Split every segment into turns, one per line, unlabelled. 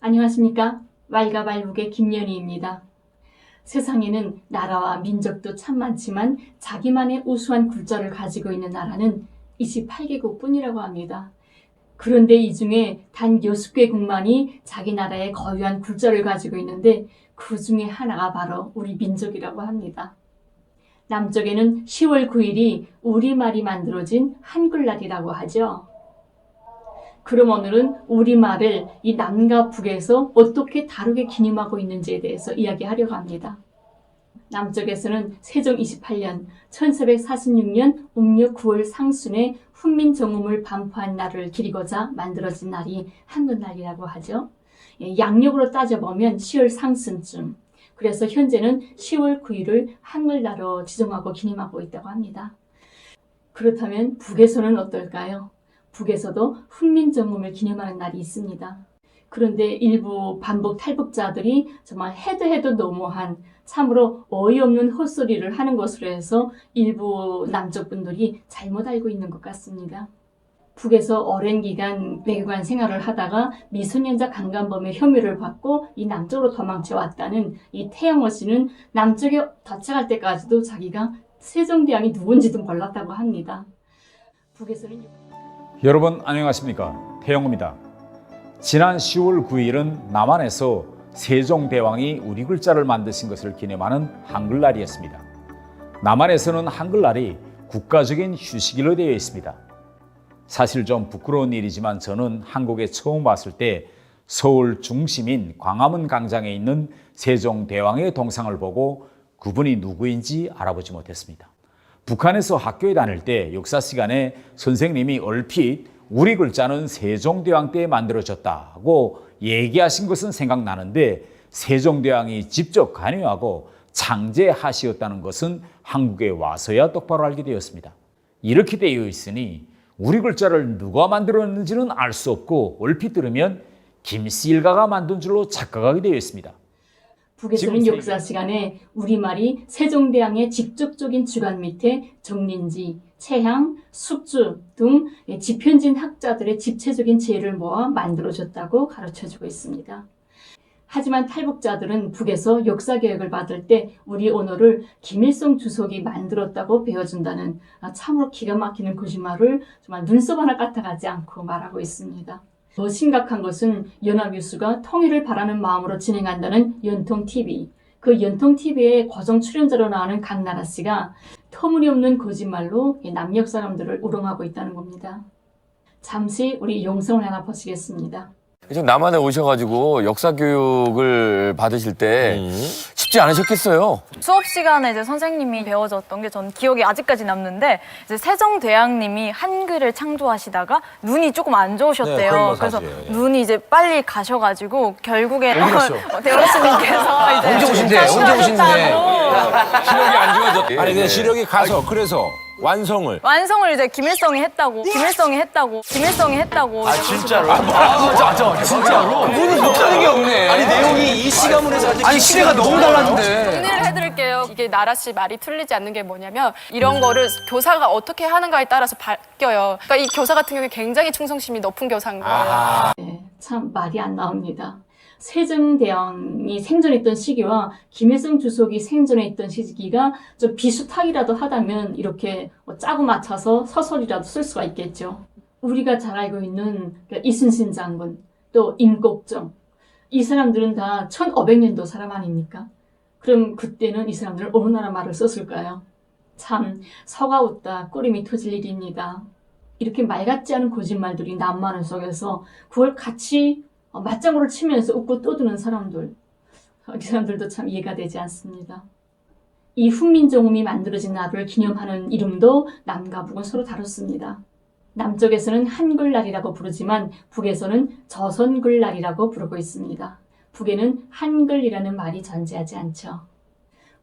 안녕하십니까? 왈가왈북의 김연희입니다. 세상에는 나라와 민족도 참 많지만 자기만의 우수한 굴절을 가지고 있는 나라는 28개국 뿐이라고 합니다. 그런데 이 중에 단 6개국만이 자기 나라의 고유한 굴절을 가지고 있는데 그 중에 하나가 바로 우리 민족이라고 합니다. 남쪽에는 10월 9일이 우리말이 만들어진 한글날이라고 하죠. 그럼 오늘은 우리말을 이 남과 북에서 어떻게 다르게 기념하고 있는지에 대해서 이야기하려고 합니다. 남쪽에서는 세종 28년 1446년 음력 9월 상순에 훈민정음을 반포한 날을 기리고자 만들어진 날이 한글날이라고 하죠. 양력으로 따져보면 10월 상순쯤, 그래서 현재는 10월 9일을 한글날로 지정하고 기념하고 있다고 합니다. 그렇다면 북에서는 어떨까요? 북에서도 훈민정음을 기념하는 날이 있습니다. 그런데 일부 반복 탈북자들이 정말 해도 너무한 참으로 어이없는 헛소리를 하는 것으로 해서 일부 남쪽 분들이 잘못 알고 있는 것 같습니다. 북에서 오랜 기간 외교관 생활을 하다가 미성년자 강간범의 혐의를 받고 이 남쪽으로 도망쳐 왔다는 이 태영호 씨는 남쪽에 도착할 때까지도 자기가 세종대왕이 누군지도 몰랐다고 합니다. 북에서는
여러분 안녕하십니까? 태영호입니다. 지난 10월 9일은 남한에서 세종대왕이 우리 글자를 만드신 것을 기념하는 한글날이었습니다. 남한에서는 한글날이 국가적인 휴식일로 되어 있습니다. 사실 좀 부끄러운 일이지만 저는 한국에 처음 왔을 때 서울 중심인 광화문 광장에 있는 세종대왕의 동상을 보고 그분이 누구인지 알아보지 못했습니다. 북한에서 학교에 다닐 때 역사 시간에 선생님이 얼핏 우리 글자는 세종대왕 때 만들어졌다고 얘기하신 것은 생각나는데 세종대왕이 직접 관여하고 창제하시었다는 것은 한국에 와서야 똑바로 알게 되었습니다. 이렇게 되어 있으니 우리 글자를 누가 만들었는지는 알 수 없고 얼핏 들으면 김씨 일가가 만든 줄로 착각하게 되어 있습니다.
북에서는 역사 시간에 우리말이 세종대왕의 직접적인 주관 밑에 정린지, 채향, 숙주 등 집현진 학자들의 집체적인 지혜를 모아 만들어졌다고 가르쳐주고 있습니다. 하지만 탈북자들은 북에서 역사교육을 받을 때 우리 언어를 김일성 주석이 만들었다고 배워준다는 참으로 기가 막히는 거짓말을 정말 눈썹 하나 까딱하지 않고 말하고 있습니다. 더 심각한 것은 연합뉴스가 통일을 바라는 마음으로 진행한다는 연통TV, 그 연통TV의 고정 출연자로 나오는 강나라 씨가 터무니없는 거짓말로 남녘 사람들을 우롱하고 있다는 겁니다. 잠시 우리 영상을 하나 보시겠습니다.
지금 남한에 오셔가지고 역사 교육을 받으실 때 쉽지 않으셨겠어요?
수업 시간에 이제 선생님이 배워줬던 게 전 기억이 아직까지 남는데 이제 세종대왕님이 한글을 창조하시다가 눈이 조금 안 좋으셨대요.
네,
그래서
사실이에요.
눈이 이제 빨리 가셔가지고 결국에
어디 갔어?
대원스님께서 이제
언제 오신대? 언제 오신대? 시력이 안 좋아졌대.
아니 근데 시력이 가서 그래서 완성을
완성을 이제 김일성이 했다고.
아 진짜로?
진짜로? 그분은 못하는 게 없네.
아니 내용이 이 시가문에서 할 때
아니 시대가 너무 달랐는데.
정리를 해드릴게요. 이게 나라 씨 말이 틀리지 않는 게 뭐냐면 이런 거를 교사가 어떻게 하는가에 따라서 바뀌어요. 그러니까 이 교사 같은 경우에 굉장히 충성심이 높은 교사인 거예요.
네, 참 말이 안 나옵니다. 세종대왕이 생존했던 시기와 김일성 주석이 생존했던 시기가 좀 비슷하기라도 하다면 이렇게 짜고 맞춰서 서설이라도 쓸 수가 있겠죠. 우리가 잘 알고 있는 이순신 장군, 또 임꺽정, 이 사람들은 다 1500년도 사람 아닙니까? 그럼 그때는 이 사람들은 어느 나라 말을 썼을까요? 참 서가 웃다 꿀림이 터질 일입니다. 이렇게 말 같지 않은 거짓말들이 남만을 속에서 그걸 같이 맞장구를 치면서 웃고 떠드는 사람들, 이 사람들도 참 이해가 되지 않습니다. 이 훈민정음이 만들어진 날을 기념하는 이름도 남과 북은 서로 다릅니다. 남쪽에서는 한글날이라고 부르지만 북에서는 조선글날이라고 부르고 있습니다. 북에는 한글이라는 말이 존재하지 않죠.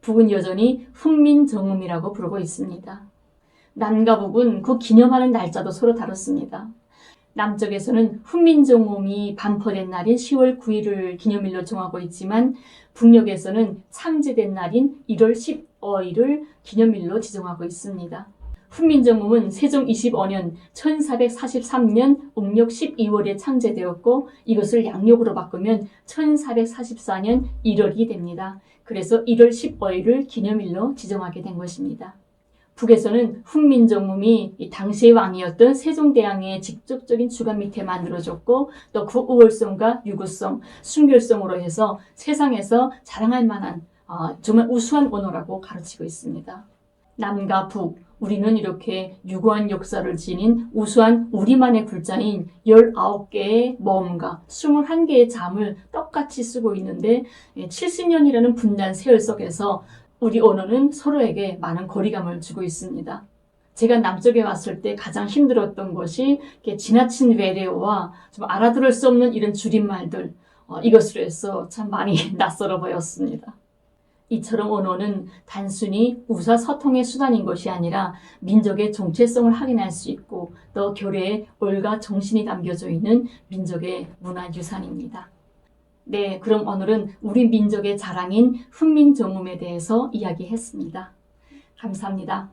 북은 여전히 훈민정음이라고 부르고 있습니다. 남과 북은 그 기념하는 날짜도 서로 다릅니다. 남쪽에서는 훈민정음이 반포된 날인 10월 9일을 기념일로 정하고 있지만 북녘에서는 창제된 날인 1월 10어이를 기념일로 지정하고 있습니다. 훈민정음은 세종 25년 1443년 음력 12월에 창제되었고 이것을 양력으로 바꾸면 1444년 1월이 됩니다. 그래서 1월 10어이를 기념일로 지정하게 된 것입니다. 북에서는 훈민정음이 당시의 왕이었던 세종대왕의 직접적인 주관 밑에 만들어졌고 또 그 우월성과 유구성, 순결성으로 해서 세상에서 자랑할 만한 정말 우수한 언어라고 가르치고 있습니다. 남과 북, 우리는 이렇게 유구한 역사를 지닌 우수한 우리만의 글자인 19개의 모음과 21개의 잠을 똑같이 쓰고 있는데 70년이라는 분단 세월 속에서 우리 언어는 서로에게 많은 거리감을 주고 있습니다. 제가 남쪽에 왔을 때 가장 힘들었던 것이 지나친 외래어와 좀 알아들을 수 없는 이런 줄임말들, 이것으로 해서 참 많이 낯설어 보였습니다. 이처럼 언어는 단순히 의사소통의 수단인 것이 아니라 민족의 정체성을 확인할 수 있고 또 교래의 올과 정신이 담겨져 있는 민족의 문화유산입니다. 네, 그럼 오늘은 우리 민족의 자랑인 훈민정음에 대해서 이야기했습니다. 감사합니다.